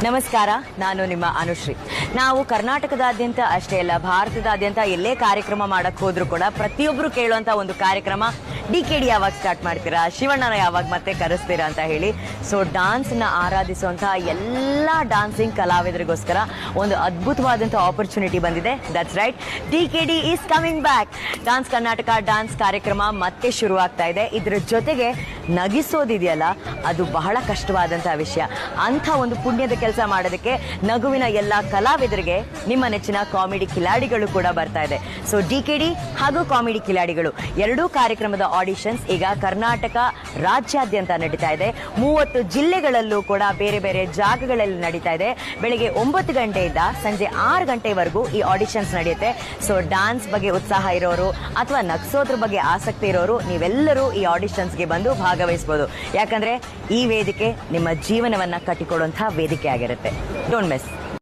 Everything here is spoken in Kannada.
ನಮಸ್ಕಾರ, ನಾನು ನಿಮ್ಮ ಅನುಶ್ರೀ. ನಾವು ಕರ್ನಾಟಕದಾದ್ಯಂತ ಅಷ್ಟೇ ಅಲ್ಲ, ಭಾರತದಾದ್ಯಂತ ಎಲ್ಲೇ ಕಾರ್ಯಕ್ರಮ ಮಾಡಕ್ ಹೋದ್ರು ಕೂಡ ಪ್ರತಿಯೊಬ್ರು ಕೇಳುವಂತ ಒಂದು ಕಾರ್ಯಕ್ರಮ, DKD ಯಾವಾಗ ಸ್ಟಾರ್ಟ್ ಮಾಡ್ತೀರಾ, ಶಿವಣ್ಣನ ಯಾವಾಗ ಮತ್ತೆ ಕರೆಸ್ತೀರಾ ಅಂತ ಹೇಳಿ. ಸೊ ಡಾನ್ಸ್ ನ ಆರಾಧಿಸುವಂತಹ ಎಲ್ಲಾ ಡಾನ್ಸಿಂಗ್ ಕಲಾವಿದರಿಗೋಸ್ಕರ ಒಂದು ಅದ್ಭುತವಾದಂತ ಆಪರ್ಚುನಿಟಿ ಬಂದಿದೆ. That's right, DKD is coming back. Dance Karnataka dance ಕಾರ್ಯಕ್ರಮ ಮತ್ತೆ ಶುರುವಾಗ್ತಾ ಇದೆ. ಇದ್ರ ಜೊತೆಗೆ ನಗಿಸೋದಿದೆಯಲ್ಲ, ಅದು ಬಹಳ ಕಷ್ಟವಾದಂತಹ ವಿಷಯ. ಅಂಥ ಒಂದು ಪುಣ್ಯದ ಕೆಲಸ ಮಾಡೋದಕ್ಕೆ ನಗುವಿನ ಎಲ್ಲ ಕಲಾವಿದರಿಗೆ ನಿಮ್ಮ ನೆಚ್ಚಿನ ಕಾಮಿಡಿ ಕಿಲಾಡಿಗಳು ಕೂಡ ಬರ್ತಾ ಇದೆ. ಸೊ DKD ಹಾಗೂ ಕಾಮಿಡಿ ಕಿಲಾಡಿಗಳು ಎರಡೂ ಕಾರ್ಯಕ್ರಮದ ಆಡಿಷನ್ಸ್ ಈಗ ಕರ್ನಾಟಕ ರಾಜ್ಯಾದ್ಯಂತ ನಡೀತಾ ಇದೆ. 30 ಜಿಲ್ಲೆಗಳಲ್ಲೂ ಕೂಡ ಬೇರೆ ಬೇರೆ ಜಾಗಗಳಲ್ಲಿ ನಡೀತಾ ಇದೆ. ಬೆಳಿಗ್ಗೆ 9 ಗಂಟೆಯಿಂದ ಸಂಜೆ 6 ಗಂಟೆವರೆಗೂ ಈ ಆಡಿಷನ್ಸ್ ನಡೆಯುತ್ತೆ. ಸೊ ಡಾನ್ಸ್ ಬಗ್ಗೆ ಉತ್ಸಾಹ ಇರೋರು ಅಥವಾ ನಗ್ಸೋದ್ರ ಬಗ್ಗೆ ಆಸಕ್ತಿ ಇರೋರು ನೀವೆಲ್ಲರೂ ಈ ಆಡಿಷನ್ಸ್ಗೆ ಬಂದು ಭಾಗವಹಿಸಬಹುದು. ಯಾಕಂದ್ರೆ ಈ ವೇದಿಕೆ ನಿಮ್ಮ ಜೀವನವನ್ನ ಕಟ್ಟಿಕೊಡುವಂತಹ ವೇದಿಕೆ ಆಗಿರುತ್ತೆ. Don't miss.